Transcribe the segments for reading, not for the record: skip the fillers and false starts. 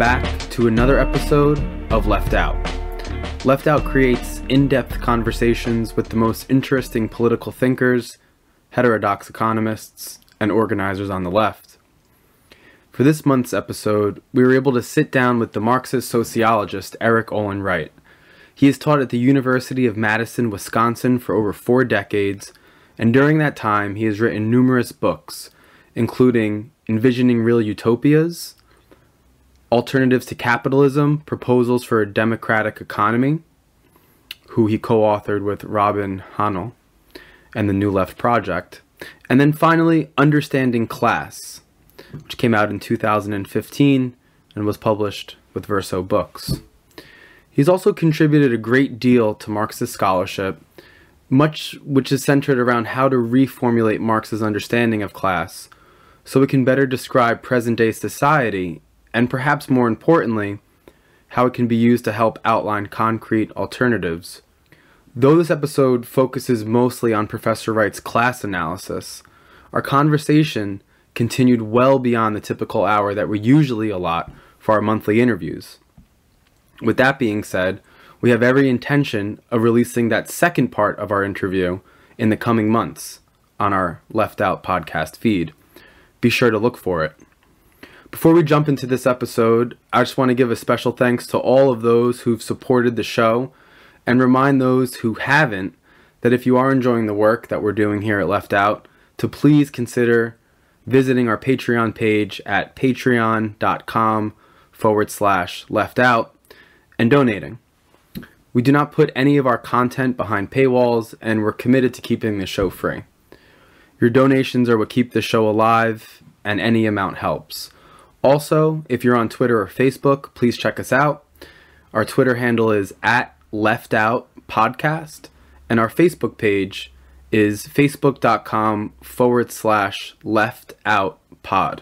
back to another episode of Left Out. Left Out creates in-depth conversations with the most interesting political thinkers, heterodox economists, and organizers on the left. For this month's episode, we were able to sit down with the Marxist sociologist Erik Olin Wright. He has taught at the University of Madison, Wisconsin for over 4 decades, and during that time he has written numerous books, including Envisioning Real Utopias, Alternatives to Capitalism, Proposals for a Democratic Economy, who he co-authored with Robin Hahnel, and the New Left Project, and then finally Understanding Class, which came out in 2015 and was published with Verso Books. He's also contributed a great deal to Marxist scholarship, much which is centered around how to reformulate Marx's understanding of class so it can better describe present-day society, and perhaps more importantly, how it can be used to help outline concrete alternatives. Though this episode focuses mostly on Professor Wright's class analysis, our conversation continued well beyond the typical hour that we usually allot for our monthly interviews. With that being said, we have every intention of releasing that second part of our interview in the coming months on our Left Out podcast feed. Be sure to look for it. Before we jump into this episode, I just want to give a special thanks to all of those who've supported the show and remind those who haven't that if you are enjoying the work that we're doing here at Left Out, to please consider visiting our Patreon page at patreon.com/leftout and donating. We do not put any of our content behind paywalls, and we're committed to keeping the show free. Your donations are what keep the show alive, and any amount helps. Also, if you're on Twitter or Facebook, please check us out. Our Twitter handle is @leftoutpodcast, and our Facebook page is facebook.com/leftoutpod.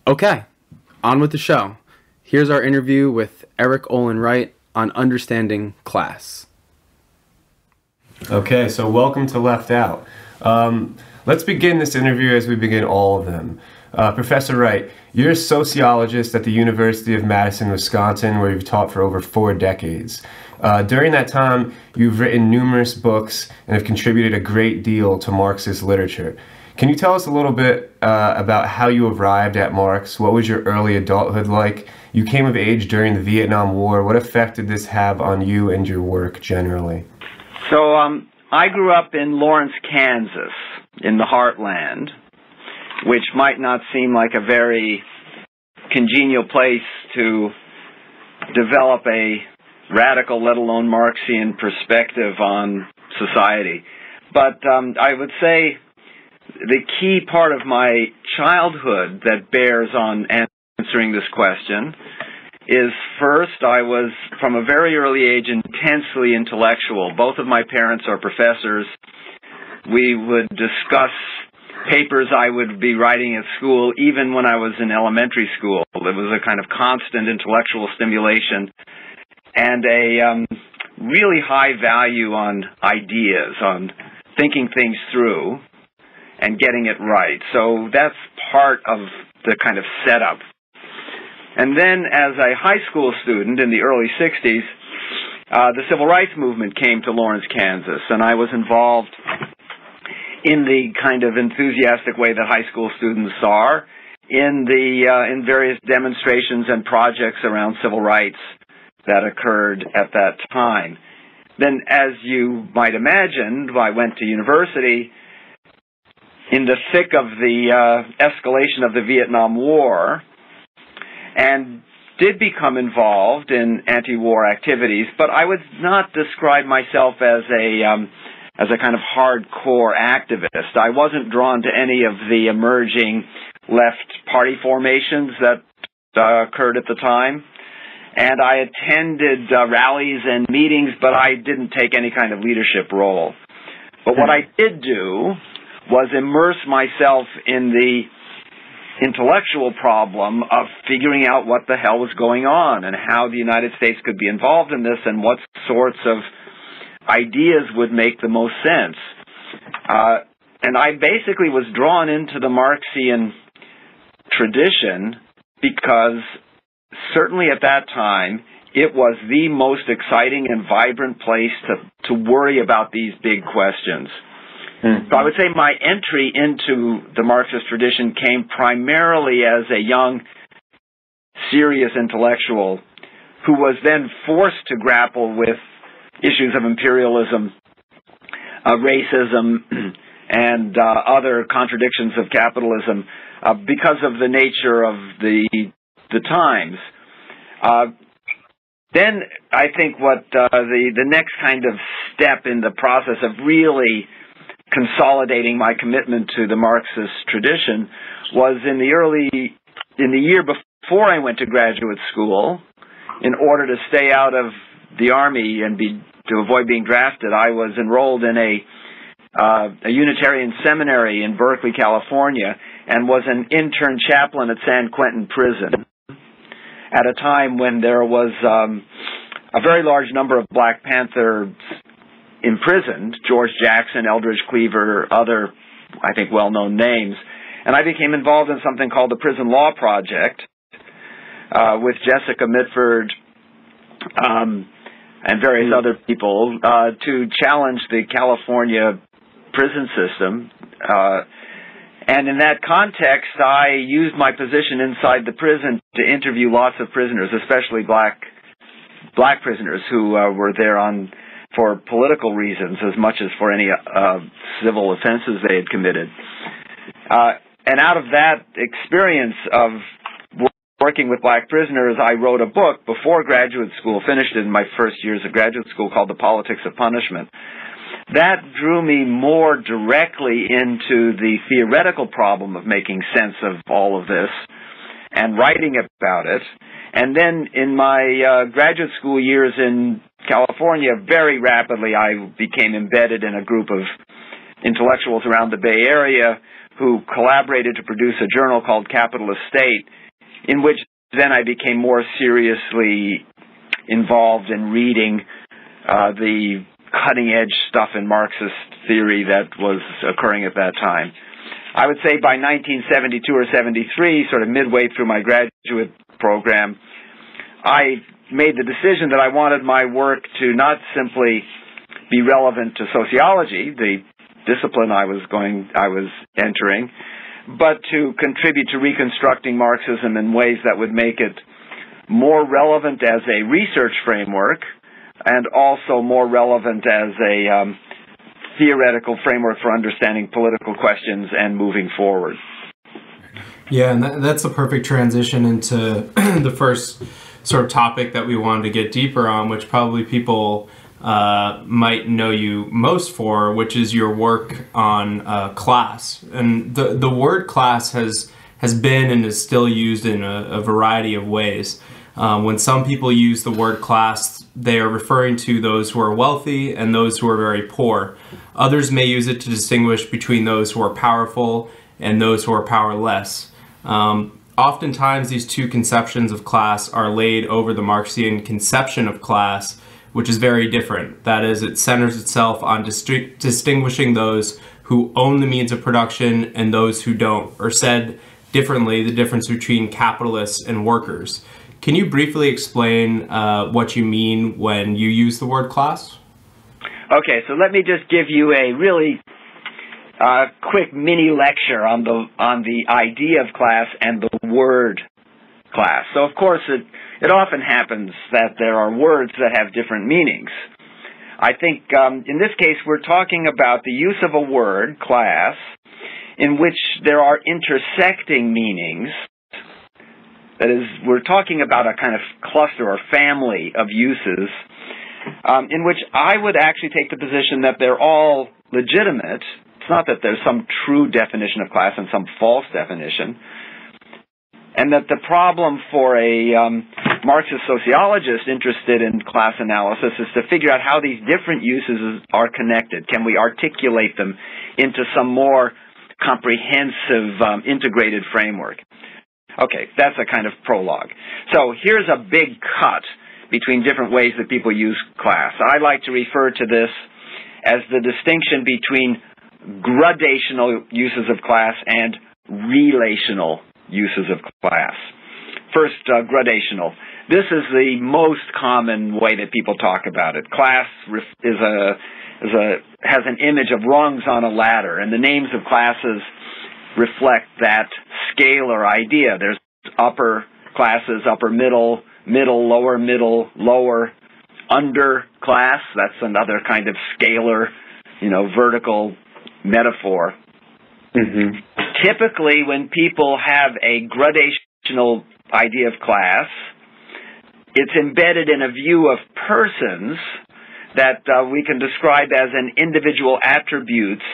Okay, on with the show. Here's our interview with Erik Olin Wright on Understanding Class. Okay, so welcome to Left Out. Let's begin this interview as we begin all of them. Professor Wright, you're a sociologist at the University of Madison, Wisconsin, where you've taught for over 4 decades. During that time, you've written numerous books and have contributed a great deal to Marxist literature. Can you tell us a little bit about how you arrived at Marx? What was your early adulthood like? You came of age during the Vietnam War. What effect did this have on you and your work generally? So I grew up in Lawrence, Kansas, in the heartland, which might not seem like a very congenial place to develop a radical, let alone Marxian perspective on society. But I would say the key part of my childhood that bears on answering this question is, first, I was, from a very early age, intensely intellectual. Both of my parents are professors. We would discuss papers I would be writing at school, even when I was in elementary school. It was a kind of constant intellectual stimulation and a really high value on ideas, on thinking things through and getting it right. So that's part of the kind of setup. And then as a high school student in the early 60s, the civil rights movement came to Lawrence, Kansas, and I was involved in the kind of enthusiastic way that high school students are in various demonstrations and projects around civil rights that occurred at that time. Then, as you might imagine, I went to university in the thick of the escalation of the Vietnam War and did become involved in anti-war activities, but I would not describe myself as a kind of hardcore activist. I wasn't drawn to any of the emerging left party formations that occurred at the time. And I attended rallies and meetings, but I didn't take any kind of leadership role. But what I did do was immerse myself in the intellectual problem of figuring out what the hell was going on and how the United States could be involved in this and what sorts of ideas would make the most sense. And I basically was drawn into the Marxian tradition because certainly at that time, it was the most exciting and vibrant place to worry about these big questions. So I would say my entry into the Marxist tradition came primarily as a young, serious intellectual who was then forced to grapple with issues of imperialism, racism, and other contradictions of capitalism because of the nature of the times. Then I think what the next kind of step in the process of really consolidating my commitment to the Marxist tradition was in the year before I went to graduate school. In order to stay out of the Army and to avoid being drafted, I was enrolled in a Unitarian seminary in Berkeley, California, and was an intern chaplain at San Quentin Prison at a time when there was a very large number of Black Panthers imprisoned, George Jackson, Eldridge Cleaver, other, I think, well-known names. And I became involved in something called the Prison Law Project with Jessica Mitford and various other people to challenge the California prison system. And in that context, I used my position inside the prison to interview lots of prisoners, especially black prisoners who were there for political reasons as much as for any civil offenses they had committed. And out of that experience of working with black prisoners, I wrote a book before graduate school, finished it in my first years of graduate school, called The Politics of Punishment. That drew me more directly into the theoretical problem of making sense of all of this and writing about it. And then in my graduate school years in California, very rapidly I became embedded in a group of intellectuals around the Bay Area who collaborated to produce a journal called Capitalist State, in which then I became more seriously involved in reading the cutting-edge stuff in Marxist theory that was occurring at that time. I would say by 1972 or 73, sort of midway through my graduate program, I made the decision that I wanted my work to not simply be relevant to sociology, the discipline I was entering, but to contribute to reconstructing Marxism in ways that would make it more relevant as a research framework and also more relevant as a theoretical framework for understanding political questions and moving forward. Yeah, and that's a perfect transition into the first sort of topic that we wanted to get deeper on, which probably people might know you most for, which is your work on class. And the word class has been and is still used in a variety of ways. When some people use the word class, they are referring to those who are wealthy and those who are very poor. Others may use it to distinguish between those who are powerful and those who are powerless. Oftentimes, these two conceptions of class are laid over the Marxian conception of class, which is very different. That is, it centers itself on distinguishing those who own the means of production and those who don't, or said differently, the difference between capitalists and workers. Can you briefly explain what you mean when you use the word class? Okay, so let me just give you a really quick mini lecture on the idea of class and the word class. So, of course, it often happens that there are words that have different meanings. I think in this case we're talking about the use of a word, class, in which there are intersecting meanings. That is, we're talking about a kind of cluster or family of uses in which I would actually take the position that they're all legitimate. It's not that there's some true definition of class and some false definition. And that the problem for a Marxist sociologist interested in class analysis is to figure out how these different uses are connected. Can we articulate them into some more comprehensive, integrated framework? Okay, that's a kind of prologue. So here's a big cut between different ways that people use class. I like to refer to this as the distinction between gradational uses of class and relational uses of class. First, gradational. This is the most common way that people talk about it. Class has an image of rungs on a ladder, and the names of classes reflect that scalar idea. There's upper classes, upper middle, middle, lower, under class. That's another kind of scalar, vertical metaphor. Mm-hmm. Typically, when people have a gradational idea of class, it's embedded in a view of persons that we can describe as an individual attributes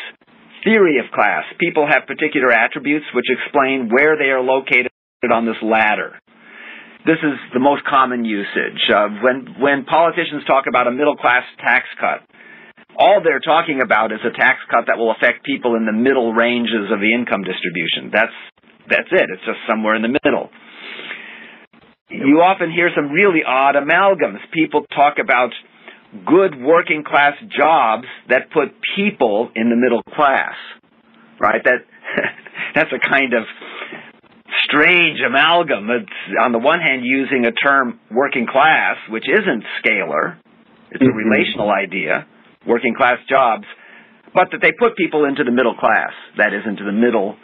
theory of class. People have particular attributes which explain where they are located on this ladder. This is the most common usage. When politicians talk about a middle-class tax cut, all they're talking about is a tax cut that will affect people in the middle ranges of the income distribution. That's it. It's just somewhere in the middle. You often hear some really odd amalgams. People talk about good working class jobs that put people in the middle class, right? That's a kind of strange amalgam. It's, on the one hand, using a term working class, which isn't scalar. It's a relational idea, working class jobs, but that they put people into the middle class, that is, into the middle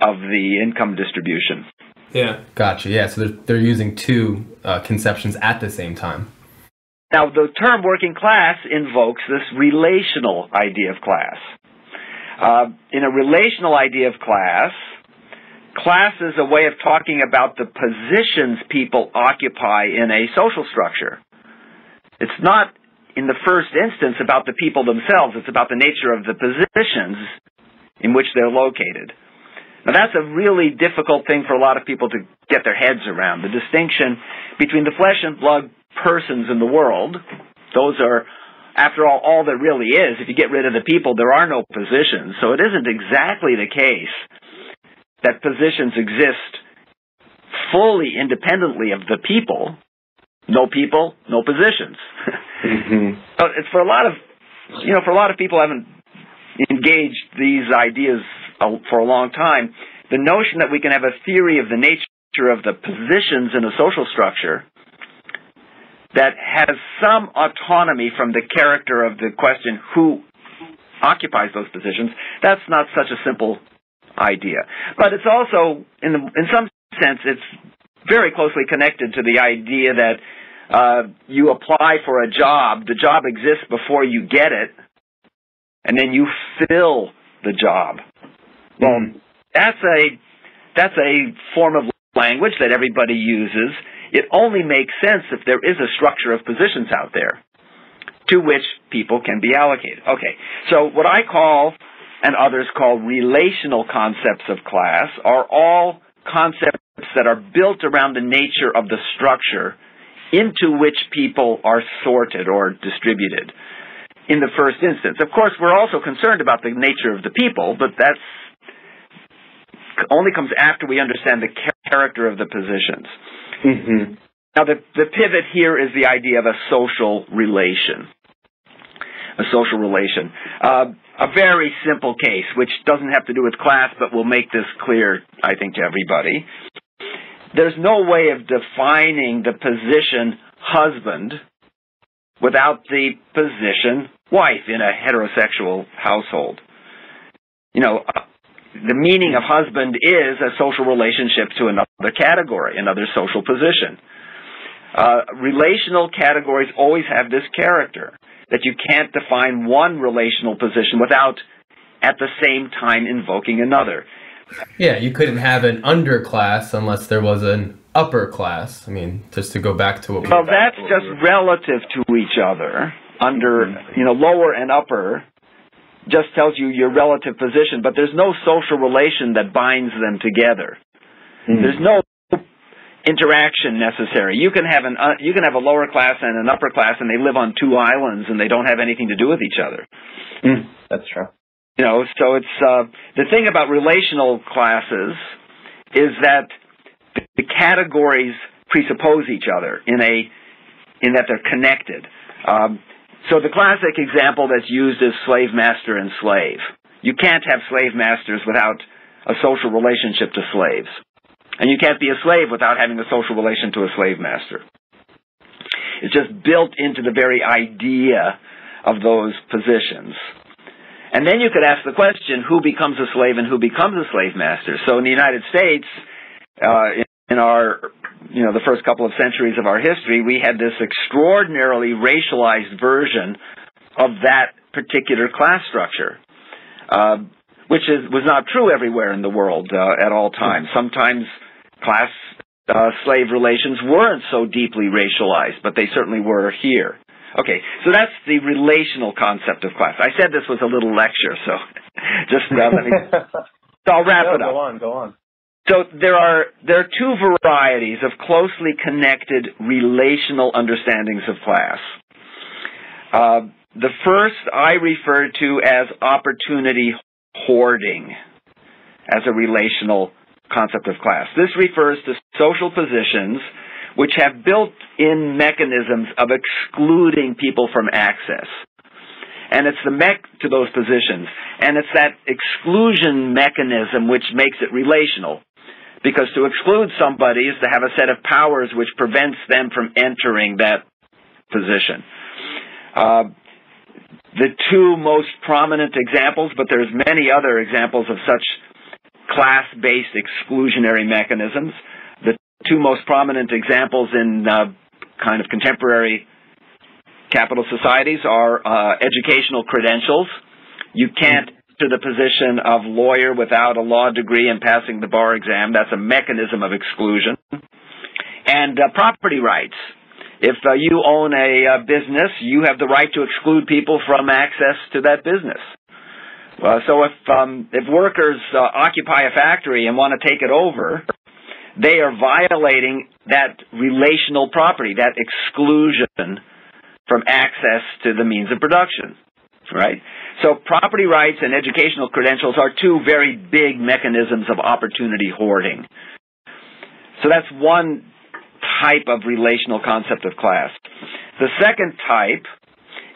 of the income distribution. Yeah, gotcha. Yeah, so they're using two conceptions at the same time. Now, the term working class invokes this relational idea of class. In a relational idea of class is a way of talking about the positions people occupy in a social structure. It's not, in the first instance, about the people themselves. It's about the nature of the positions in which they're located. Now, that's a really difficult thing for a lot of people to get their heads around, the distinction between the flesh and blood persons in the world. Those are, after all there really is. If you get rid of the people, there are no positions. So it isn't exactly the case that positions exist fully independently of the people. No people, no positions. Mm-hmm. So it's for a lot of people who haven't engaged these ideas for a long time, the notion that we can have a theory of the nature of the positions in a social structure that has some autonomy from the character of the question who occupies those positions, that's not such a simple idea. But it's also, in some sense, it's very closely connected to the idea that you apply for a job, the job exists before you get it, and then you fill the job. Well, that's a form of language that everybody uses. It only makes sense if there is a structure of positions out there to which people can be allocated. Okay, so what I call, and others call, relational concepts of class are all concepts that are built around the nature of the structure into which people are sorted or distributed in the first instance. Of course, we're also concerned about the nature of the people, but that's only comes after we understand the character of the positions. Mm-hmm. Now, the pivot here is the idea of a social relation. A social relation. A very simple case, which doesn't have to do with class, but will make this clear, I think, to everybody. There's no way of defining the position husband without the position wife in a heterosexual household. The meaning of husband is a social relationship to another category, another social position. Relational categories always have this character, that you can't define one relational position without, at the same time, invoking another. Yeah, you couldn't have an underclass unless there was an upper class. I mean, just to go back to what Well, that's just relative to each other. Lower and upper just tells you your relative position, but there's no social relation that binds them together. There's no interaction necessary. You can have a lower class and an upper class, and they live on two islands, and they don't have anything to do with each other. That's true. So it's the thing about relational classes is that the categories presuppose each other in that they're connected. So the classic example that's used is slave master and slave. You can't have slave masters without a social relationship to slaves. And you can't be a slave without having a social relation to a slave master. It's just built into the very idea of those positions. And then you could ask the question, who becomes a slave and who becomes a slave master? So in the United States, in our, the first couple of centuries of our history, we had this extraordinarily racialized version of that particular class structure, which was not true everywhere in the world at all times. Sometimes class slave relations weren't so deeply racialized, but they certainly were here. Okay, so that's the relational concept of class. I said this was a little lecture, so just let me... So I'll wrap it up. Go on. So there are two varieties of closely connected relational understandings of class. The first I refer to as opportunity hoarding as a relational concept of class. This refers to social positions which have built-in mechanisms of excluding people from access. And it's to those positions. And it's that exclusion mechanism which makes it relational. Because to exclude somebody is to have a set of powers which prevents them from entering that position. The two most prominent examples, but there's many other examples of such class-based exclusionary mechanisms. The two most prominent examples in kind of contemporary capital societies are educational credentials. You can't enter the position of lawyer without a law degree and passing the bar exam. That's a mechanism of exclusion. And property rights. If you own a business, you have the right to exclude people from access to that business. So if workers occupy a factory and want to take it over, they are violating that relational property, that exclusion from access to the means of production, right? So property rights and educational credentials are two very big mechanisms of opportunity hoarding. So that's one type of relational concept of class. The second type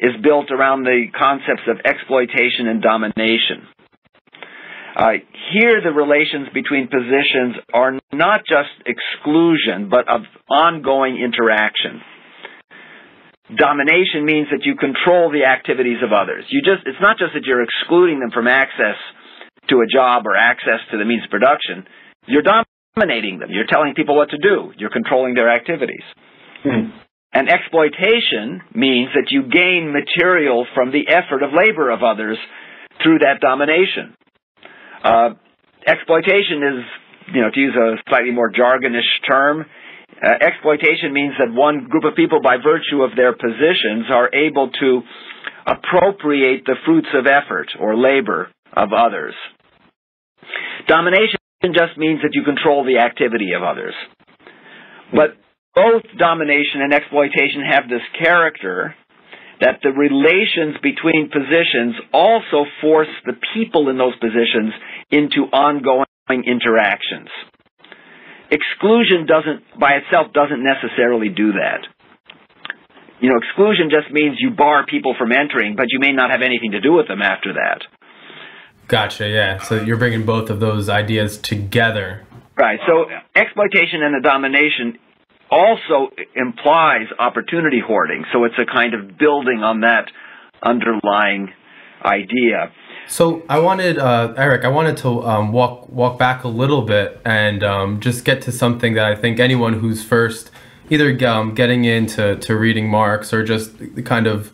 is built around the concepts of exploitation and domination. Here the relations between positions are not just exclusion, but of ongoing interaction. Domination means that you control the activities of others. It's not just that you're excluding them from access to a job or access to the means of production. You're dominating them. You're telling people what to do. You're controlling their activities. And exploitation means that you gain material from the effort of labor of others through that domination. Exploitation is, to use a slightly more jargonish term, exploitation means that one group of people, by virtue of their positions, are able to appropriate the fruits of effort or labor of others. Domination just means that you control the activity of others. But both domination and exploitation have this character that the relations between positions also force the people in those positions into ongoing interactions. Exclusion by itself doesn't necessarily do that. Exclusion just means you bar people from entering, but you may not have anything to do with them after that. Gotcha, yeah. So you're bringing both of those ideas together. Right. So exploitation and the domination also implies opportunity hoarding. So it's a kind of building on that underlying idea. So I wanted, Erik, to walk back a little bit and just get to something that I think anyone who's first either getting into reading Marx or just the kind of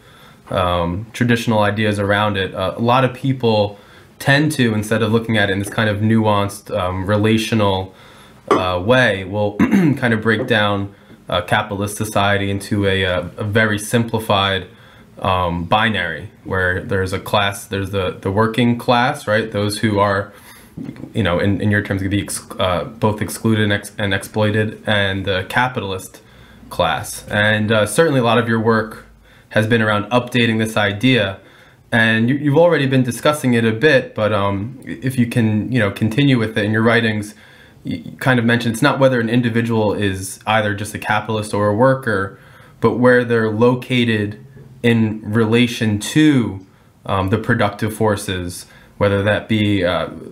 traditional ideas around it, a lot of people tend to, instead of looking at it in this kind of nuanced relational way, will kind of break down capitalist society into a very simplified binary, where there's a class, there's the working class, right? Those who are, in your terms, be both excluded and exploited, and the capitalist class. And certainly a lot of your work has been around updating this idea. And you've already been discussing it a bit, but if you can, continue with it in your writings, you kind of mentioned it's not whether an individual is either just a capitalist or a worker, but where they're located in relation to the productive forces, whether that be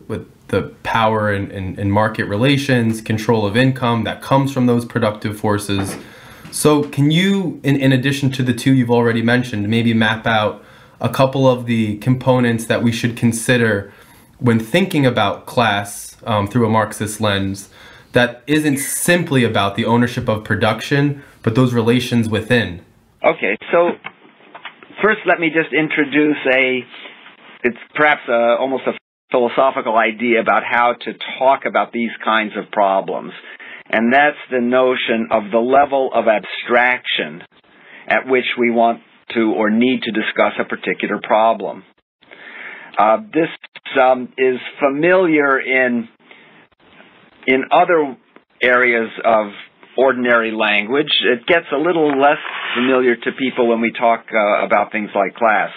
with the power in market relations, control of income that comes from those productive forces. So can you, in addition to the two you've already mentioned, maybe map out a couple of the components that we should consider when thinking about class through a Marxist lens that isn't simply about the ownership of production, but those relations within? Okay, so first let me just introduce it's perhaps almost a philosophical idea about how to talk about these kinds of problems. And that's the notion of the level of abstraction at which we want to or need to discuss a particular problem. This is familiar in other areas of ordinary language. It gets a little less familiar to people when we talk about things like class.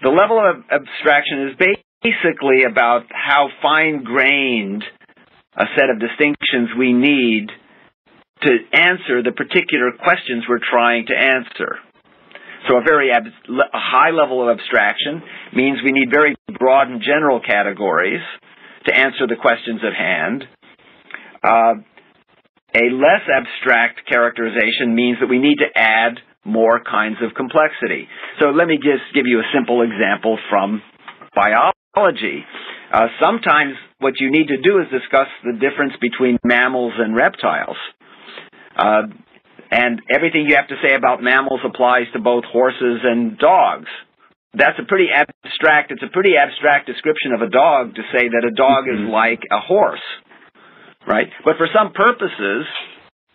The level of abstraction is basically about how fine-grained a set of distinctions we need to answer the particular questions we're trying to answer. So a high level of abstraction means we need very broad and general categories to answer the questions at hand. A less abstract characterization means that we need to add more kinds of complexity. So let me just give you a simple example from biology. Sometimes what you need to do is discuss the difference between mammals and reptiles. And everything you have to say about mammals applies to both horses and dogs. It's a pretty abstract description of a dog to say that a dog is like a horse, right? But for some purposes,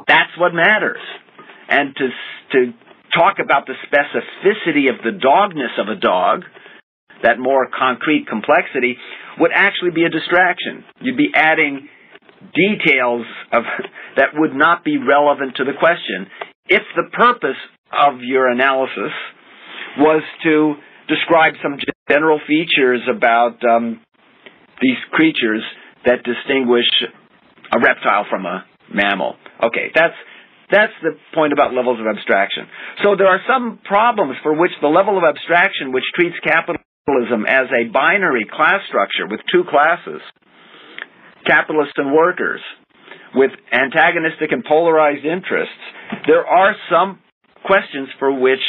that's what matters. And to talk about the specificity of the dogness of a dog, that more concrete complexity, would actually be a distraction. You'd be adding details that would not be relevant to the question if the purpose of your analysis was to describe some general features about these creatures that distinguish a reptile from a mammal. Okay, that's the point about levels of abstraction. So there are some problems for which the level of abstraction, which treats capitalism as a binary class structure with two classes, capitalists and workers, with antagonistic and polarized interests, there are some questions for which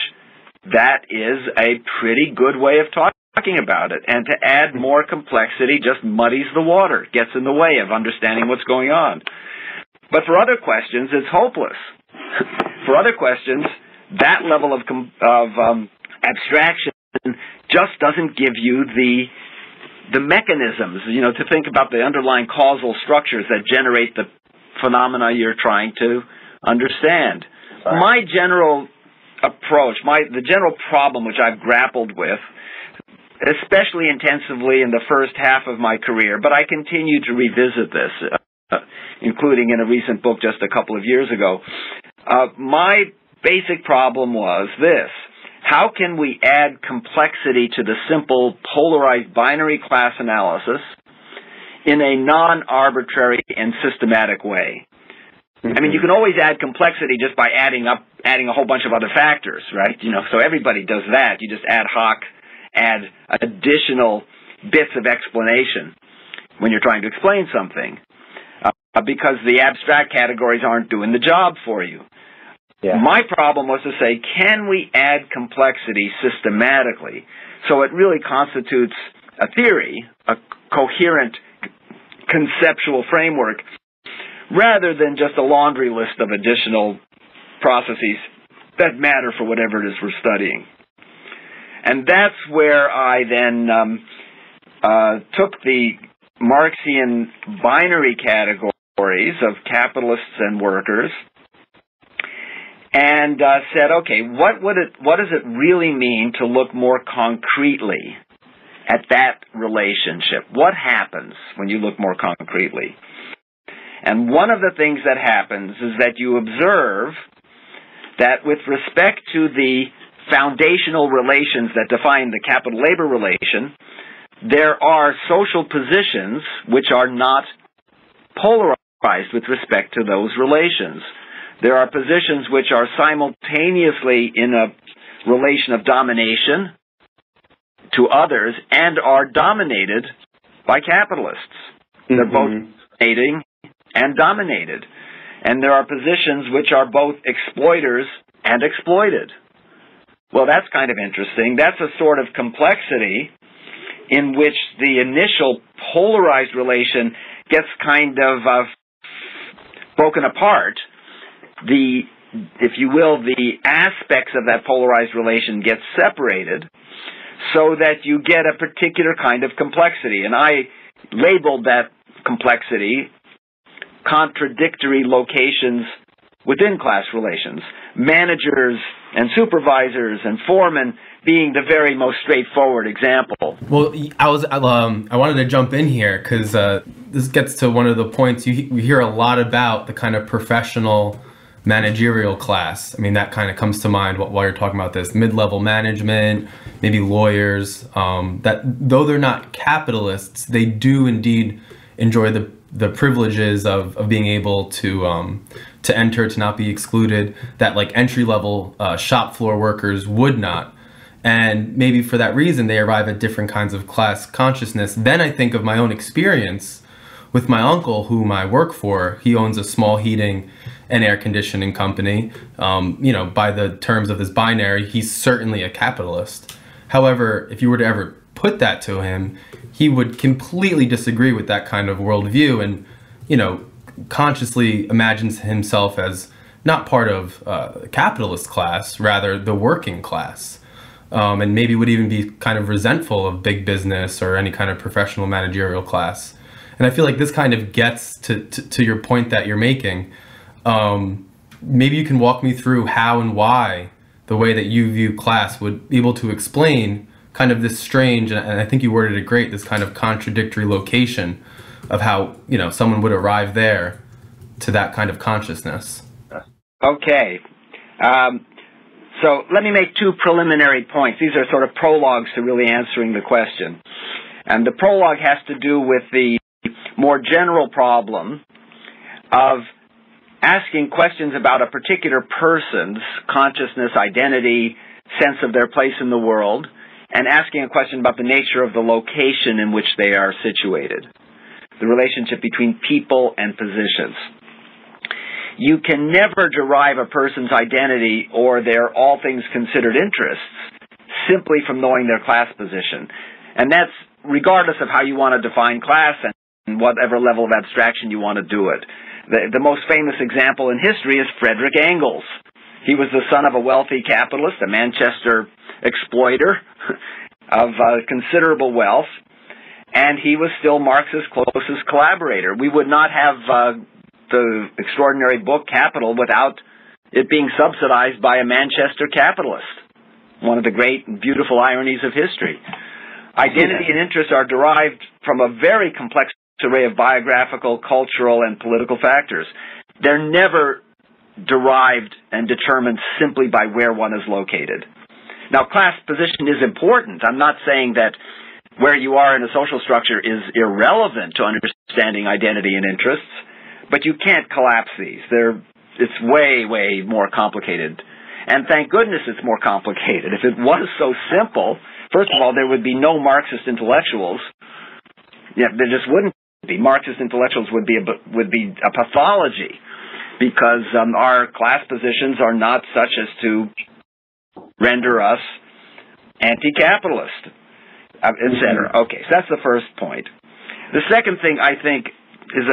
that is a pretty good way of talking about it. And to add more complexity just muddies the water, gets in the way of understanding what's going on. But for other questions, it's hopeless. For other questions, that level of abstraction just doesn't give you the mechanisms, to think about the underlying causal structures that generate the phenomena you're trying to understand. Right. My general approach, the general problem which I've grappled with, especially intensively in the first half of my career, but I continue to revisit this, including in a recent book just a couple of years ago. My basic problem was this: how can we add complexity to the simple polarized binary class analysis in a non-arbitrary and systematic way? I mean, you can always add complexity just by adding a whole bunch of other factors, right? So everybody does that. You just ad hoc add additional bits of explanation when you're trying to explain something, because the abstract categories aren't doing the job for you. Yeah. My problem was to say, can we add complexity systematically so it really constitutes a theory, a coherent conceptual framework, rather than just a laundry list of additional processes that matter for whatever it is we're studying. And that's where I then took the Marxian binary categories of capitalists and workers and said, okay, what does it really mean to look more concretely at that relationship? What happens when you look more concretely? And one of the things that happens is that you observe that with respect to the foundational relations that define the capital-labor relation, there are social positions which are not polarized with respect to those relations. There are positions which are simultaneously in a relation of domination to others and are dominated by capitalists. They're both dominating and dominated. And there are positions which are both exploiters and exploited. Well, that's kind of interesting. That's a sort of complexity in which the initial polarized relation gets kind of broken apart. If you will, the aspects of that polarized relation get separated so that you get a particular kind of complexity. And I labeled that complexity contradictory locations within class relations. Managers and supervisors and foremen being the very most straightforward example. Well, I wanted to jump in here because this gets to one of the points we hear a lot about, the kind of professional managerial class. I mean, that kind of comes to mind while you're talking about this. Mid-level management, maybe lawyers, that though they're not capitalists, they do indeed enjoy the privileges of being able to enter, to not be excluded, that like entry-level shop floor workers would not. And maybe for that reason, they arrive at different kinds of class consciousness. Then I think of my own experience with my uncle, whom I work for. He owns a small heating and air conditioning company. By the terms of this binary, he's certainly a capitalist. However, if you were to ever put that to him, he would completely disagree with that kind of worldview and, consciously imagines himself as not part of the capitalist class, rather the working class. And maybe would even be kind of resentful of big business or any kind of professional managerial class. And I feel like this kind of gets to your point that you're making. Maybe you can walk me through how and why the way that you view class would be able to explain kind of this strange, and I think you worded it great, this kind of contradictory location of how, someone would arrive there to that kind of consciousness. Okay. So let me make two preliminary points. These are sort of prologues to really answering the question. And the prologue has to do with the more general problem of asking questions about a particular person's consciousness, identity, sense of their place in the world, and asking a question about the nature of the location in which they are situated, the relationship between people and positions. You can never derive a person's identity or their all things considered interests simply from knowing their class position. And that's regardless of how you want to define class and whatever level of abstraction you want to do it. The most famous example in history is Frederick Engels. He was the son of a wealthy capitalist, a Manchester exploiter of considerable wealth, and he was still Marx's closest collaborator. We would not have the extraordinary book Capital without it being subsidized by a Manchester capitalist. One of the great and beautiful ironies of history. Identity and interest are derived from a very complex array of biographical, cultural, and political factors. They're never derived and determined simply by where one is located. Now, class position is important. I'm not saying that where you are in a social structure is irrelevant to understanding identity and interests, but you can't collapse these. It's way, way more complicated. And thank goodness it's more complicated. If it was so simple, first of all, there would be no Marxist intellectuals. Yeah, there just wouldn't be. Marxist intellectuals would be a pathology because our class positions are not such as to render us anti-capitalist, etc. Okay, so that's the first point. The second thing I think is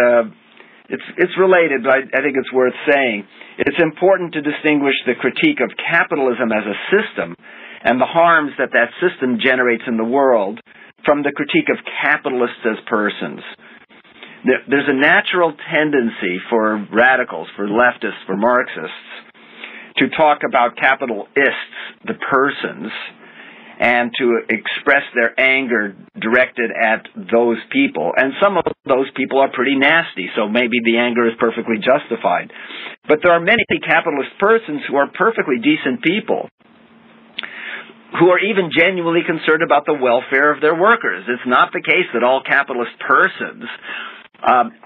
it's related, but I think it's worth saying. It's important to distinguish the critique of capitalism as a system and the harms that that system generates in the world from the critique of capitalists as persons. There's a natural tendency for radicals, for leftists, for Marxists, to talk about capitalists, the persons, and to express their anger directed at those people. And some of those people are pretty nasty, so maybe the anger is perfectly justified. But there are many capitalist persons who are perfectly decent people, who are even genuinely concerned about the welfare of their workers. It's not the case that all capitalist persons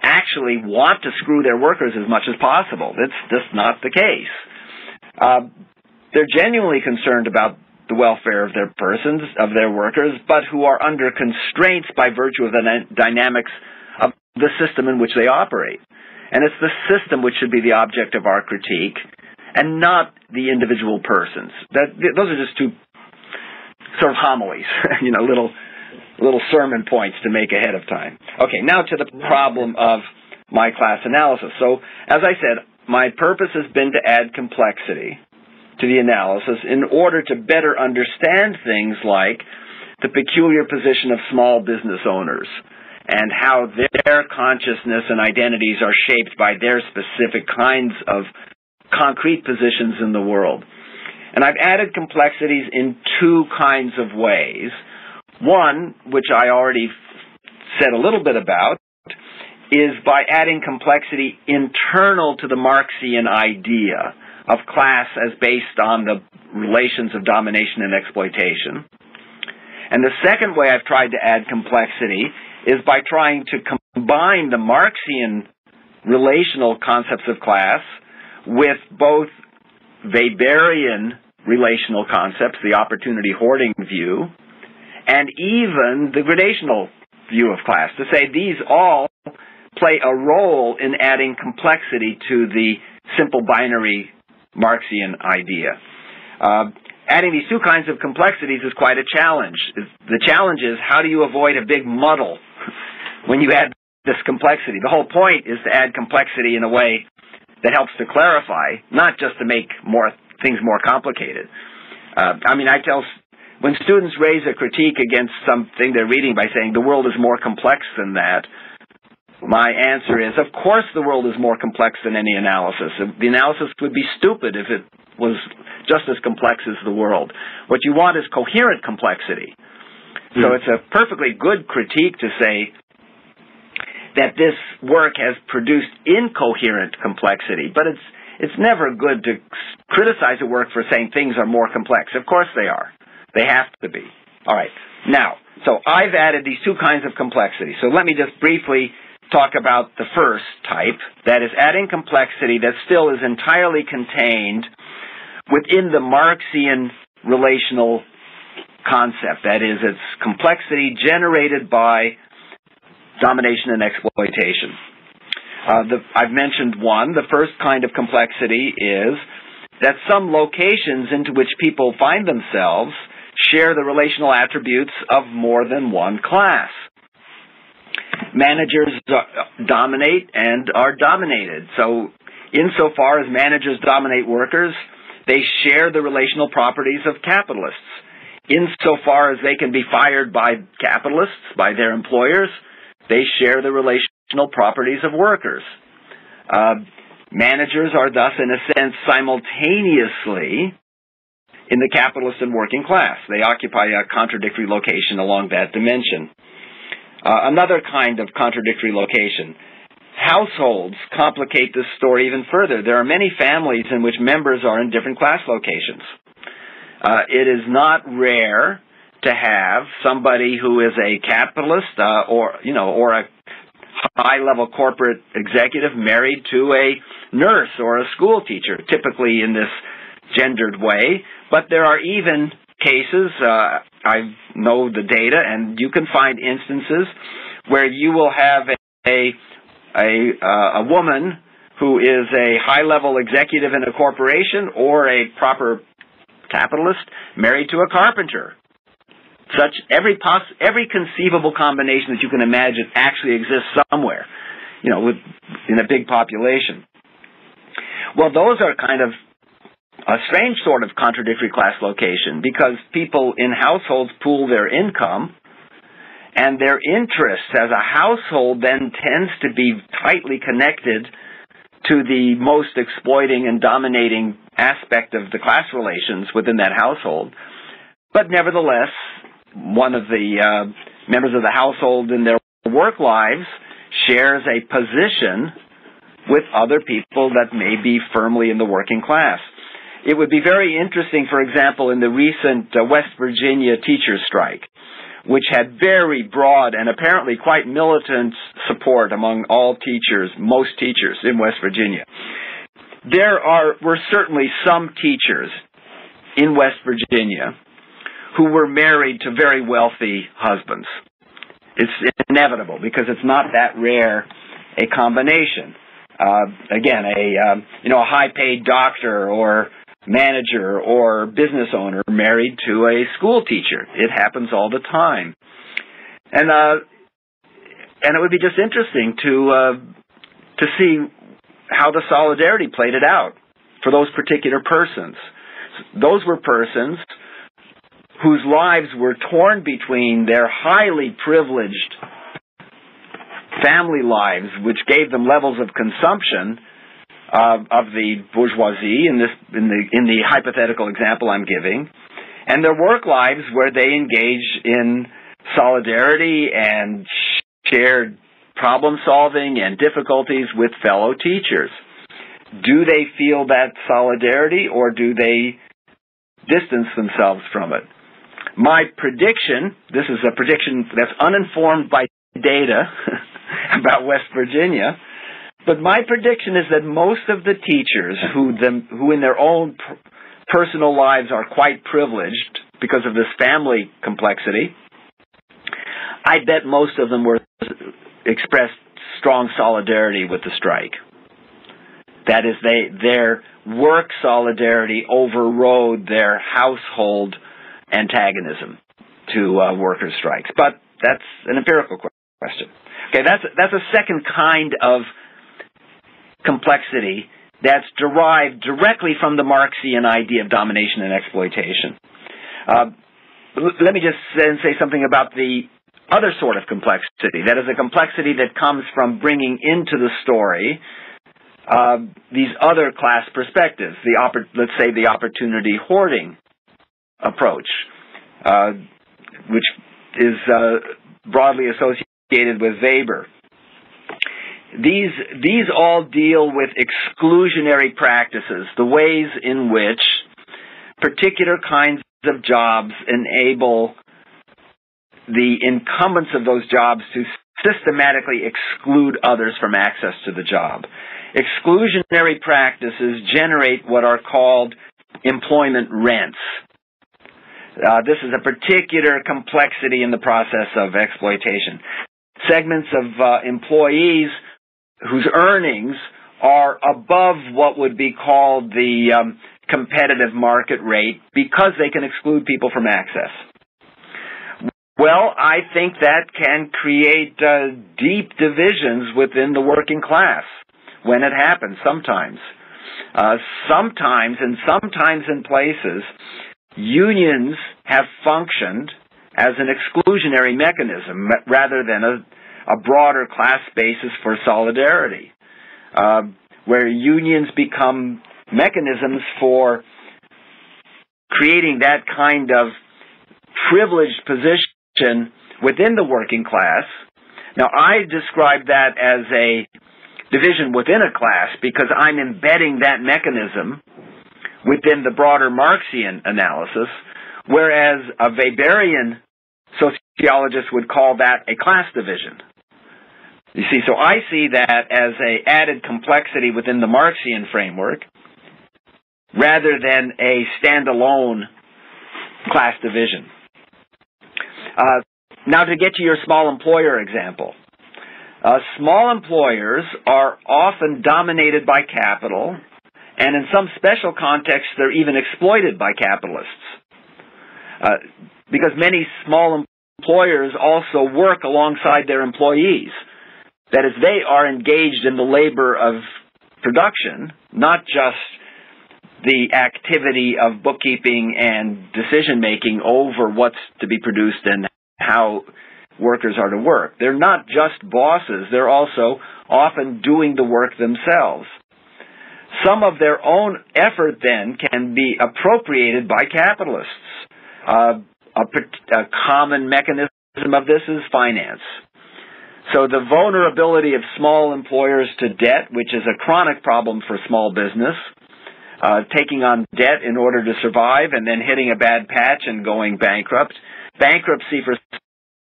actually want to screw their workers as much as possible. That's just not the case. They're genuinely concerned about the welfare of their persons, of their workers, but who are under constraints by virtue of the dynamics of the system in which they operate. And it's the system which should be the object of our critique, and not the individual persons. Those are just two sort of homilies, little sermon points to make ahead of time. Okay, now to the problem of my class analysis. So, as I said, my purpose has been to add complexity to the analysis in order to better understand things like the peculiar position of small business owners and how their consciousness and identities are shaped by their specific kinds of concrete positions in the world. And I've added complexities in two kinds of ways. One, which I already said a little bit about, is by adding complexity internal to the Marxian idea of class as based on the relations of domination and exploitation. And the second way I've tried to add complexity is by trying to combine the Marxian relational concepts of class with both Weberian relational concepts, the opportunity hoarding view, and even the gradational view of class, to say these all play a role in adding complexity to the simple binary Marxian idea. Adding these two kinds of complexities is quite a challenge. The challenge is, how do you avoid a big muddle when you add this complexity? The whole point is to add complexity in a way that helps to clarify, not just to make things more complicated. When students raise a critique against something they're reading by saying the world is more complex than that, my answer is, of course the world is more complex than any analysis. The analysis would be stupid if it was just as complex as the world. What you want is coherent complexity. So it's a perfectly good critique to say that this work has produced incoherent complexity, but it's never good to criticize a work for saying things are more complex. Of course they are. They have to be. All right. Now, so I've added these two kinds of complexity. So let me just briefly talk about the first type, that is adding complexity that still is entirely contained within the Marxian relational concept. That is, it's complexity generated by domination and exploitation. I've mentioned one. The first kind of complexity is that some locations into which people find themselves share the relational attributes of more than one class. Managers dominate and are dominated. So, insofar as managers dominate workers, they share the relational properties of capitalists. Insofar as they can be fired by capitalists, by their employers, they share the relational properties of workers. Managers are thus, in a sense, simultaneously in the capitalist and working class. They occupy a contradictory location along that dimension. Another kind of contradictory location. Households complicate this story even further. There are many families in which members are in different class locations. It is not rare to have somebody who is a capitalist or a high-level corporate executive married to a nurse or a school teacher, typically in this gendered way. But there are even cases, I know the data, and you can find instances where you will have a woman who is a high-level executive in a corporation or a proper capitalist married to a carpenter. Every conceivable combination that you can imagine actually exists somewhere, in a big population. Well, those are kind of a strange sort of contradictory class location, because people in households pool their income, and their interests as a household then tends to be tightly connected to the most exploiting and dominating aspect of the class relations within that household. But nevertheless, one of the members of the household in their work lives shares a position with other people that may be firmly in the working class. It would be very interesting, for example, in the recent West Virginia teachers' strike, which had very broad and apparently quite militant support among all teachers, most teachers in West Virginia. There were certainly some teachers in West Virginia who were married to very wealthy husbands. It's inevitable because it's not that rare a combination. Again, a high-paid doctor or manager or business owner married to a school teacher. It happens all the time, and it would be just interesting to see how the solidarity played it out for those particular persons. Those were persons whose lives were torn between their highly privileged family lives, which gave them levels of consumption of the bourgeoisie in the hypothetical example I'm giving, and their work lives where they engage in solidarity and shared problem solving and difficulties with fellow teachers. Do they feel that solidarity, or do they distance themselves from it? My prediction, this is a prediction that's uninformed by data about West Virginia, but my prediction is that most of the teachers who in their own personal lives are quite privileged because of this family complexity, I bet most of them expressed strong solidarity with the strike. That is, their work solidarity overrode their household antagonism to workers' strikes. But that's an empirical question. Okay, that's a second kind of complexity that's derived directly from the Marxian idea of domination and exploitation. Let me just then say something about the other sort of complexity. That is a complexity that comes from bringing into the story these other class perspectives, let's say the opportunity hoarding approach, which is broadly associated with Weber. These all deal with exclusionary practices, the ways in which particular kinds of jobs enable the incumbents of those jobs to systematically exclude others from access to the job. Exclusionary practices generate what are called employment rents. This is a particular complexity in the process of exploitation. Segments of employees whose earnings are above what would be called the competitive market rate because they can exclude people from access. Well, I think that can create deep divisions within the working class when it happens sometimes. Sometimes in places, unions have functioned as an exclusionary mechanism rather than a broader class basis for solidarity, where unions become mechanisms for creating that kind of privileged position within the working class. Now, I describe that as a division within a class because I'm embedding that mechanism within the broader Marxian analysis, whereas a Weberian sociologist would call that a class division. You see, so I see that as an added complexity within the Marxian framework rather than a standalone class division. Now, to get to your small employer example. Small employers are often dominated by capital, and in some special contexts, they're even exploited by capitalists. Because many small employers also work alongside their employees. That is, they are engaged in the labor of production, not just the activity of bookkeeping and decision-making over what's to be produced and how workers are to work. They're not just bosses. They're also often doing the work themselves. Some of their own effort, then, can be appropriated by capitalists. A common mechanism of this is finance. So the vulnerability of small employers to debt, which is a chronic problem for small business, taking on debt in order to survive and then hitting a bad patch and going bankrupt. Bankruptcy for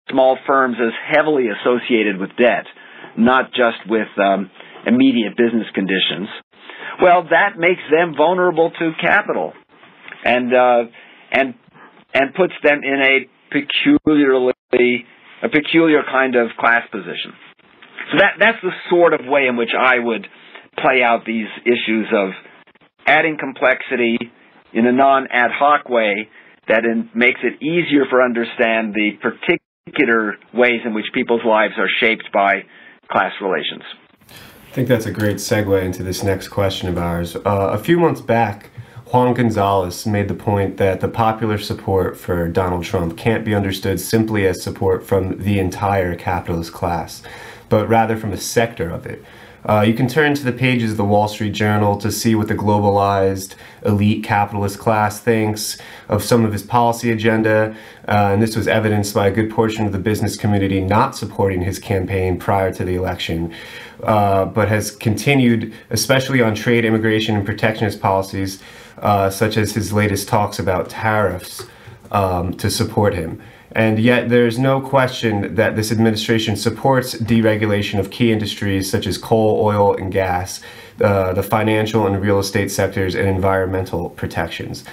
small firms is heavily associated with debt, not just with immediate business conditions. Well, that makes them vulnerable to capital, and and puts them in a peculiar kind of class position. So that's the sort of way in which I would play out these issues of adding complexity in a non-ad hoc way that makes it easier for understand the particular ways in which people's lives are shaped by class relations. I think that's a great segue into this next question of ours. A few months back, Juan Gonzalez made the point that the popular support for Donald Trump can't be understood simply as support from the entire capitalist class, but rather from a sector of it. You can turn to the pages of the Wall Street Journal to see what the globalized elite capitalist class thinks of some of his policy agenda, and this was evidenced by a good portion of the business community not supporting his campaign prior to the election, but has continued, especially on trade, immigration, and protectionist policies, such as his latest talks about tariffs, to support him. And yet there's no question that this administration supports deregulation of key industries such as coal, oil, and gas, the financial and real estate sectors, and environmental protections.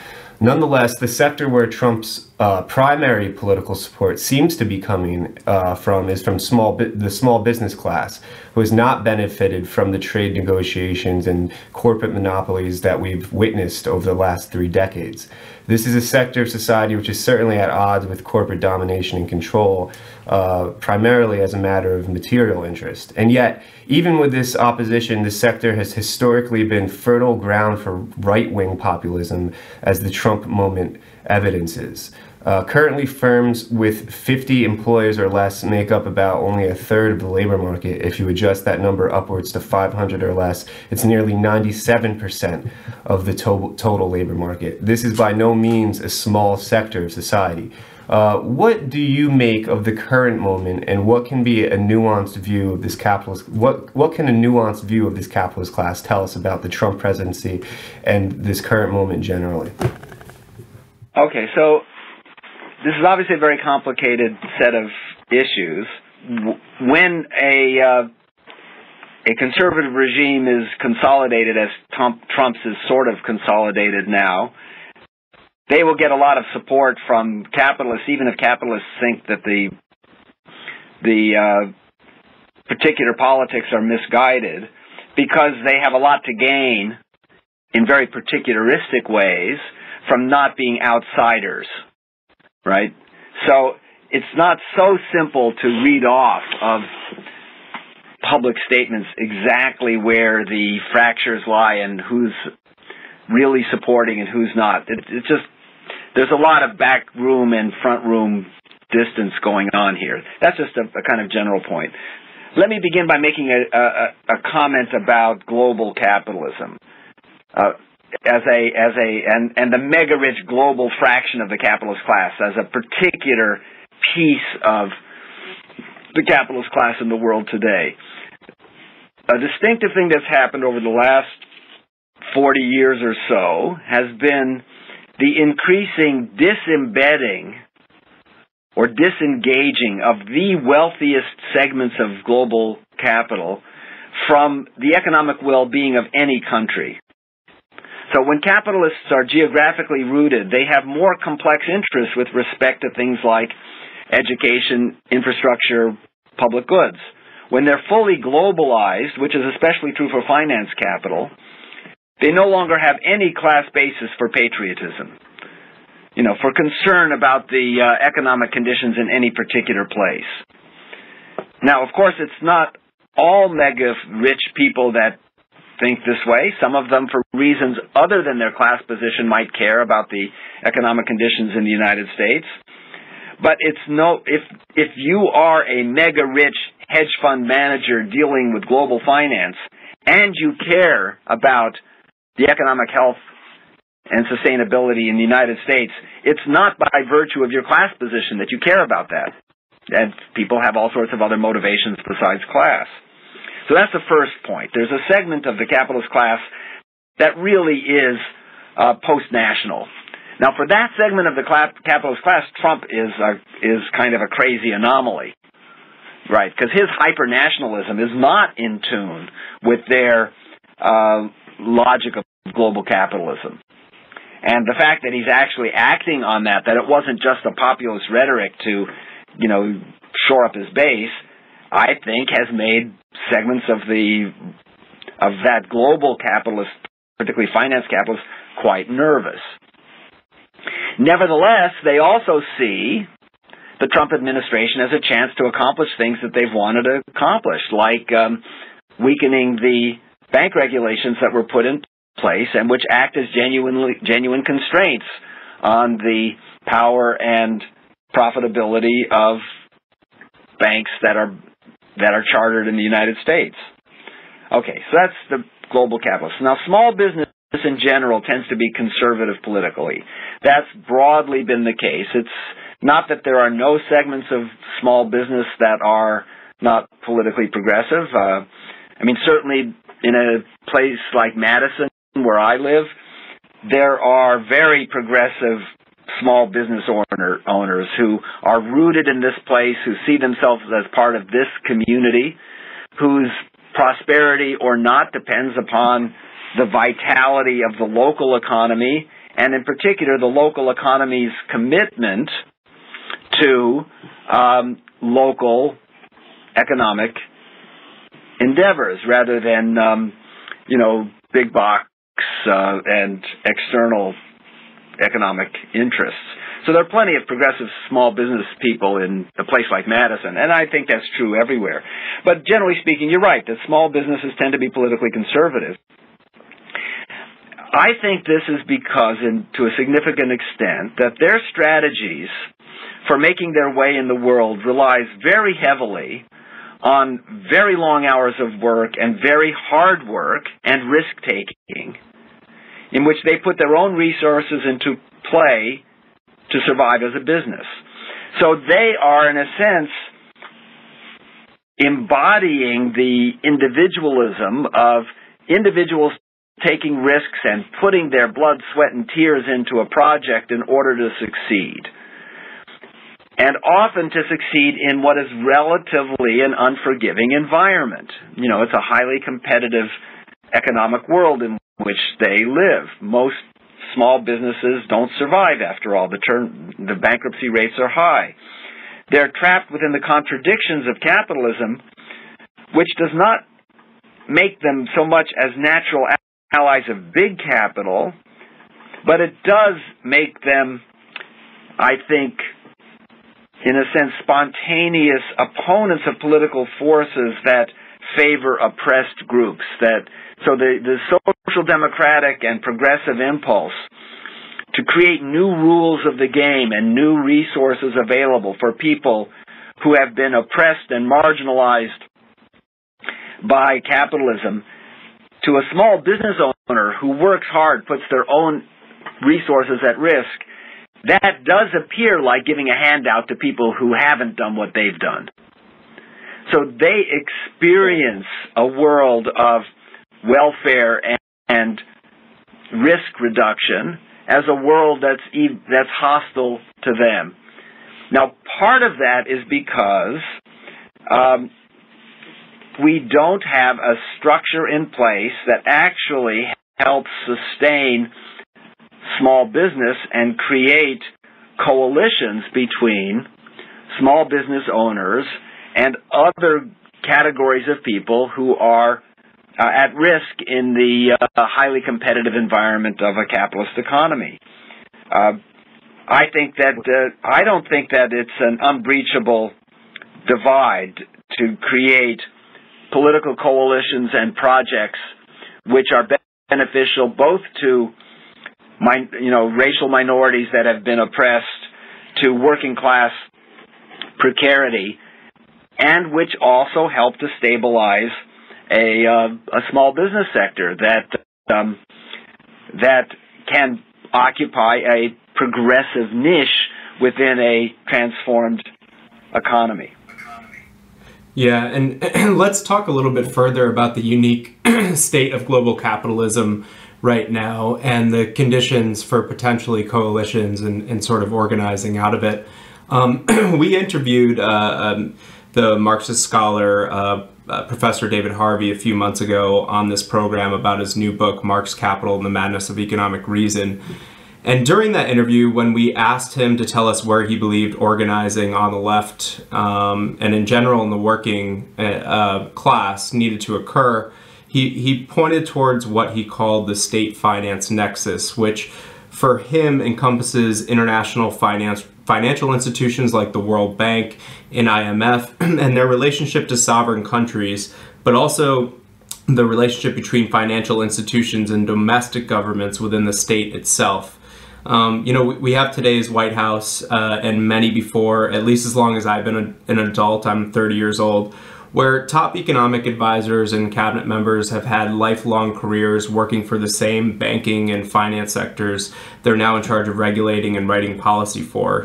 Nonetheless, the sector where Trump's primary political support seems to be coming from is from the small business class, who has not benefited from the trade negotiations and corporate monopolies that we've witnessed over the last 3 decades. This is a sector of society which is certainly at odds with corporate domination and control, primarily as a matter of material interest. And yet, even with this opposition, this sector has historically been fertile ground for right-wing populism, as the Trump moment evidences. Currently, firms with 50 employees or less make up about only a third of the labor market. If you adjust that number upwards to 500 or less, it's nearly 97% of the total labor market. This is by no means a small sector of society. What do you make of the current moment, and what can be a nuanced view of this capitalist? What can a nuanced view of this capitalist class tell us about the Trump presidency and this current moment generally? Okay, so this is obviously a very complicated set of issues. When a conservative regime is consolidated, as Trump's is sort of consolidated now, they will get a lot of support from capitalists, even if capitalists think that the particular politics are misguided, because they have a lot to gain in very particularistic ways from not being outsiders, right? So it's not so simple to read off of public statements exactly where the fractures lie and who's really supporting and who's not. It's just, there's a lot of back room and front room distance going on here. That's just a kind of general point. Let me begin by making a comment about global capitalism and the mega-rich global fraction of the capitalist class as a particular piece of the capitalist class in the world today. A distinctive thing that's happened over the last 40 years or so has been the increasing disembedding or disengaging of the wealthiest segments of global capital from the economic well-being of any country. So when capitalists are geographically rooted, they have more complex interests with respect to things like education, infrastructure, public goods. When they're fully globalized, which is especially true for finance capital, they no longer have any class basis for patriotism, for concern about the economic conditions in any particular place. Now, of course, it's not all mega-rich people that think this way. Some of them, for reasons other than their class position, might care about the economic conditions in the United States. But if you are a mega-rich hedge fund manager dealing with global finance and you care about the economic health and sustainability in the United States, it's not by virtue of your class position that you care about that. And people have all sorts of other motivations besides class. So that's the first point. There's a segment of the capitalist class that really is post-national. Now, for that segment of the capitalist class, Trump is kind of a crazy anomaly, right? Because his hyper-nationalism is not in tune with their logic of global capitalism. And the fact that he's actually acting on that it wasn't just a populist rhetoric to, shore up his base, I think has made segments of that global capitalist, particularly finance capitalists, quite nervous. Nevertheless, they also see the Trump administration as a chance to accomplish things that they've wanted to accomplish, like weakening the bank regulations that were put in place and which act as genuine constraints on the power and profitability of banks that are chartered in the United States. Okay, so that's the global capitalists. Now, small business in general tends to be conservative politically. That's broadly been the case. It's not that there are no segments of small business that are not politically progressive. Certainly in a place like Madison, where I live, there are very progressive small business owners who are rooted in this place, who see themselves as part of this community, whose prosperity or not depends upon the vitality of the local economy, and in particular the local economy's commitment to local economic endeavors rather than big box and external economic interests. So there are plenty of progressive small business people in a place like Madison, and I think that's true everywhere. But generally speaking, you're right, that small businesses tend to be politically conservative. I think this is because, to a significant extent, that their strategies for making their way in the world relies very heavily on very long hours of work and very hard work and risk-taking, in which they put their own resources into play to survive as a business. So they are, in a sense, embodying the individualism of individuals taking risks and putting their blood, sweat, and tears into a project in order to succeed. And often to succeed in what is relatively an unforgiving environment. It's a highly competitive economic world in which they live. Most small businesses don't survive, after all. The bankruptcy rates are high. They're trapped within the contradictions of capitalism, which does not make them so much as natural allies of big capital, but it does make them, I think, in a sense, spontaneous opponents of political forces that favor oppressed groups. So the social democratic and progressive impulse to create new rules of the game and new resources available for people who have been oppressed and marginalized by capitalism, to a small business owner who works hard, puts their own resources at risk, that does appear like giving a handout to people who haven't done what they've done. So they experience a world of welfare and risk reduction as a world that's hostile to them. Now, part of that is because we don't have a structure in place that actually helps sustain small business and create coalitions between small business owners and other categories of people who are at risk in the highly competitive environment of a capitalist economy. I don't think that it's an unbreachable divide to create political coalitions and projects which are beneficial both to racial minorities that have been oppressed, to working class precarity, and which also help to stabilize a small business sector that can occupy a progressive niche within a transformed economy. Yeah, and let's talk a little bit further about the unique state of global capitalism right now and the conditions for potentially coalitions and sort of organizing out of it. We interviewed the Marxist scholar, Professor David Harvey, a few months ago on this program about his new book, Marx, Capital, and the Madness of Economic Reason. And during that interview, when we asked him to tell us where he believed organizing on the left and in general in the working class needed to occur, he pointed towards what he called the state finance nexus, which for him encompasses international financial institutions like the World Bank and IMF and their relationship to sovereign countries, but also the relationship between financial institutions and domestic governments within the state itself. We have today's White House and many before, at least as long as I've been an adult, I'm 30 years old, where top economic advisors and cabinet members have had lifelong careers working for the same banking and finance sectors they're now in charge of regulating and writing policy for.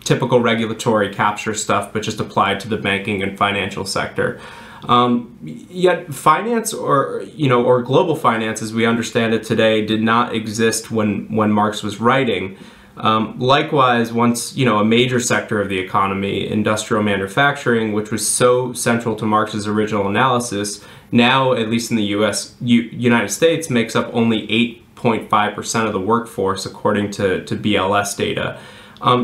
Typical regulatory capture stuff, but just applied to the banking and financial sector. Yet finance or global finance as we understand it today did not exist when Marx was writing. Likewise, once a major sector of the economy, industrial manufacturing, which was so central to Marx's original analysis, now at least in the United States makes up only 8.5% of the workforce according to BLS data.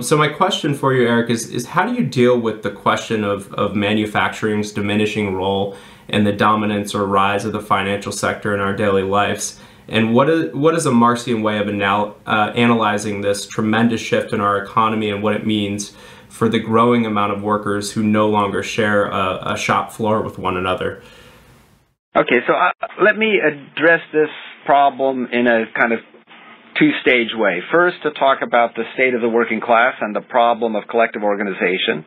So my question for you, Erik, is how do you deal with the question of manufacturing's diminishing role and the dominance or rise of the financial sector in our daily lives? And what is a Marxian way of analyzing this tremendous shift in our economy and what it means for the growing amount of workers who no longer share a shop floor with one another? Okay, so let me address this problem in a kind of two-stage way. First, to talk about the state of the working class and the problem of collective organization,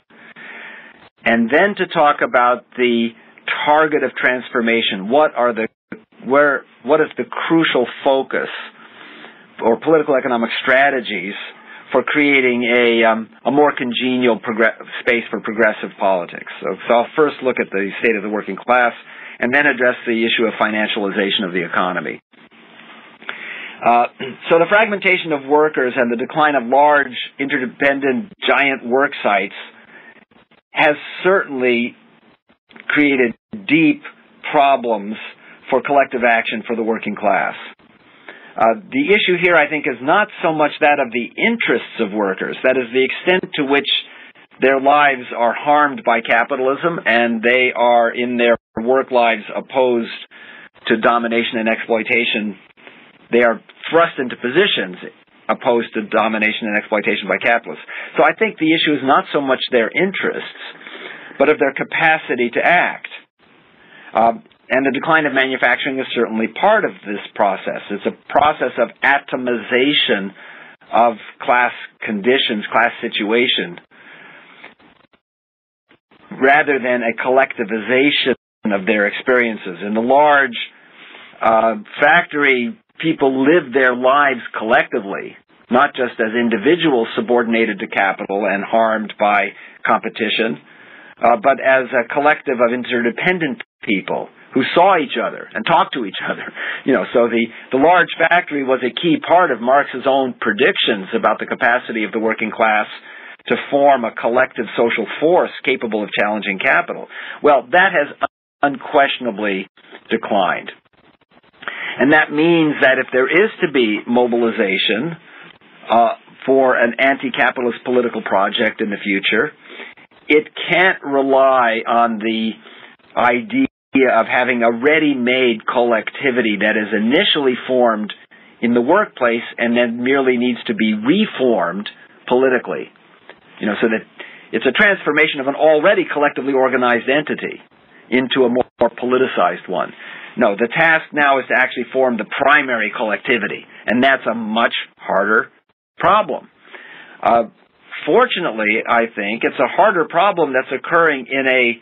and then to talk about the target of transformation. What is the crucial focus or political economic strategies for creating a more congenial space for progressive politics? So I'll first look at the state of the working class and then address the issue of financialization of the economy. So the fragmentation of workers and the decline of large, interdependent, giant work sites has certainly created deep problems for collective action for the working class. The issue here, I think, is not so much that of the interests of workers, that is the extent to which their lives are harmed by capitalism and they are in their work lives opposed to domination and exploitation. They are thrust into positions opposed to domination and exploitation by capitalists. So I think the issue is not so much their interests, but of their capacity to act. And the decline of manufacturing is certainly part of this process. It's a process of atomization of class conditions, class situation, rather than a collectivization of their experiences. In the large factory, people live their lives collectively, not just as individuals subordinated to capital and harmed by competition, but as a collective of interdependent people who saw each other and talked to each other. So the large factory was a key part of Marx's own predictions about the capacity of the working class to form a collective social force capable of challenging capital. Well, that has unquestionably declined. And that means that if there is to be mobilization for an anti-capitalist political project in the future, it can't rely on the idea of having a ready-made collectivity that is initially formed in the workplace and then merely needs to be reformed politically. So that it's a transformation of an already collectively organized entity into a more politicized one. No, the task now is to actually form the primary collectivity, and that's a much harder problem. Fortunately, I think it's a harder problem that's occurring in a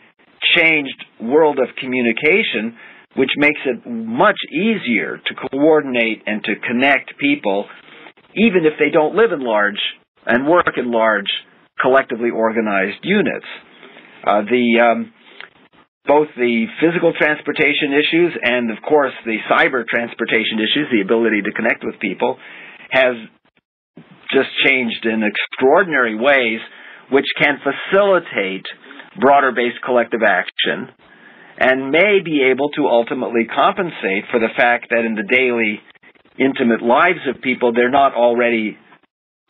changed world of communication, which makes it much easier to coordinate and to connect people, even if they don't live in large and work in large collectively organized units. Both the physical transportation issues and, of course, the cyber transportation issues, the ability to connect with people, has just changed in extraordinary ways, which can facilitate broader-based collective action and may be able to ultimately compensate for the fact that in the daily intimate lives of people, they're not already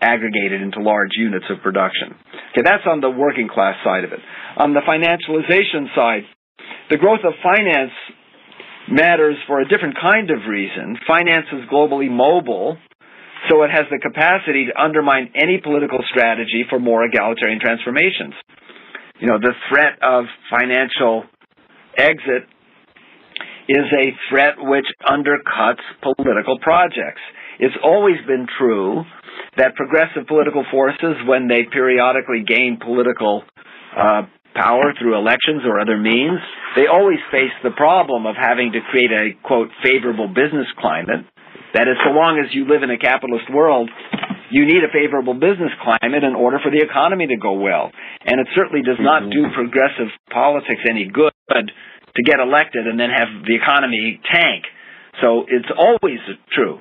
aggregated into large units of production. Okay, that's on the working class side of it. On the financialization side, the growth of finance matters for a different kind of reason. Finance is globally mobile, so it has the capacity to undermine any political strategy for more egalitarian transformations. You know, the threat of financial exit is a threat which undercuts political projects. It's always been true that progressive political forces, when they periodically gain political power through elections or other means, they always face the problem of having to create a, quote, favorable business climate. That is, so long as you live in a capitalist world, you need a favorable business climate in order for the economy to go well. And it certainly does not do progressive politics any good to get elected and then have the economy tank. So it's always true.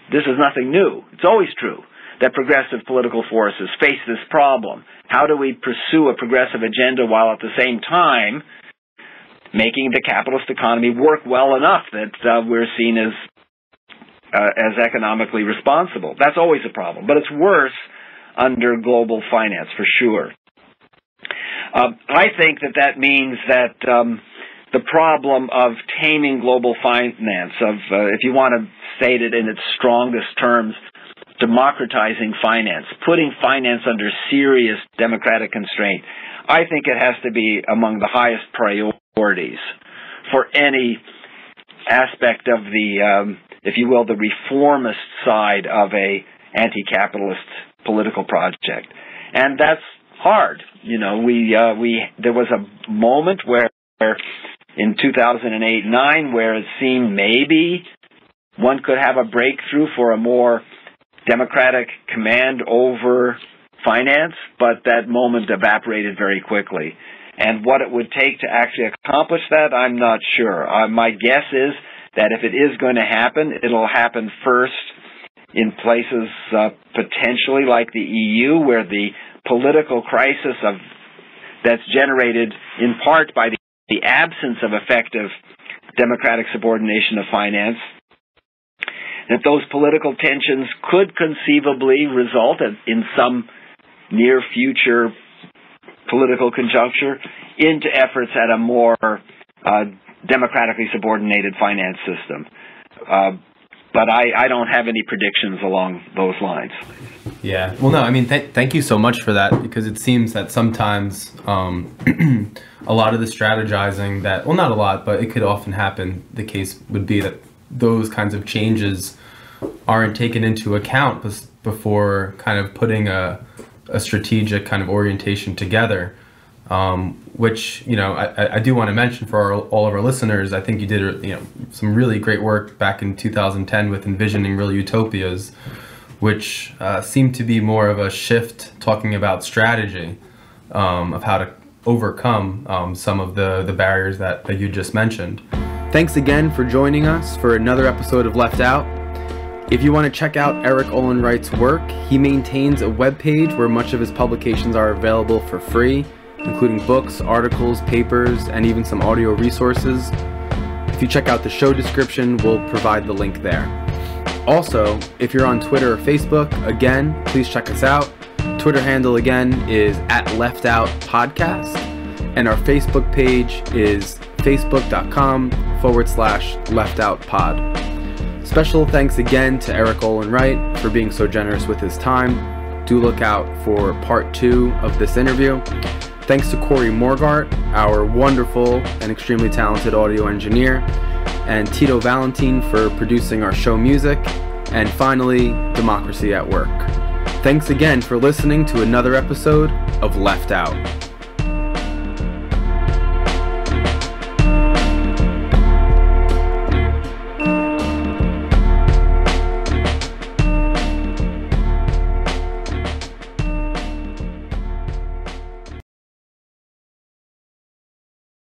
This is nothing new. It's always true that progressive political forces face this problem. How do we pursue a progressive agenda while at the same time making the capitalist economy work well enough that we're seen as economically responsible? That's always a problem, but it's worse under global finance for sure. I think that means that the problem of taming global finance, if you want to state it in its strongest terms, democratizing finance, putting finance under serious democratic constraint, I think it has to be among the highest priorities for any aspect of the, if you will, the reformist side of a anti-capitalist political project. And that's hard. You know, there was a moment where in 2008-9 where it seemed maybe one could have a breakthrough for a more democratic command over finance, but that moment evaporated very quickly. And what it would take to actually accomplish that, I'm not sure. My guess is that if it is going to happen, it'll happen first in places potentially like the EU, where the political crisis that's generated in part by the absence of effective democratic subordination of finance, that those political tensions could conceivably result in some near future political conjuncture into efforts at a more democratically subordinated finance system. But I don't have any predictions along those lines. Yeah. Well, no, I mean, thank you so much for that, because it seems that sometimes a lot of the strategizing that, well, not a lot, but it could often happen, the case would be that those kinds of changes aren't taken into account before kind of putting a strategic kind of orientation together, which, you know, I do want to mention for all of our listeners. I think you did, you know, some really great work back in 2010 with Envisioning Real Utopias, which seemed to be more of a shift talking about strategy of how to overcome some of the barriers that you just mentioned. Thanks again for joining us for another episode of Left Out. If you want to check out Erik Olin Wright's work, he maintains a webpage where much of his publications are available for free, including books, articles, papers, and even some audio resources. If you check out the show description, we'll provide the link there. Also, if you're on Twitter or Facebook, again, please check us out. Twitter handle again is @leftoutpodcast, and our Facebook page is facebook.com/leftoutpod. Special thanks again to Erik Olin Wright for being so generous with his time. Do look out for part 2 of this interview. Thanks to Corey Morgart, our wonderful and extremely talented audio engineer, and Tito Valentin for producing our show music, and finally, Democracy at Work. Thanks again for listening to another episode of Left Out.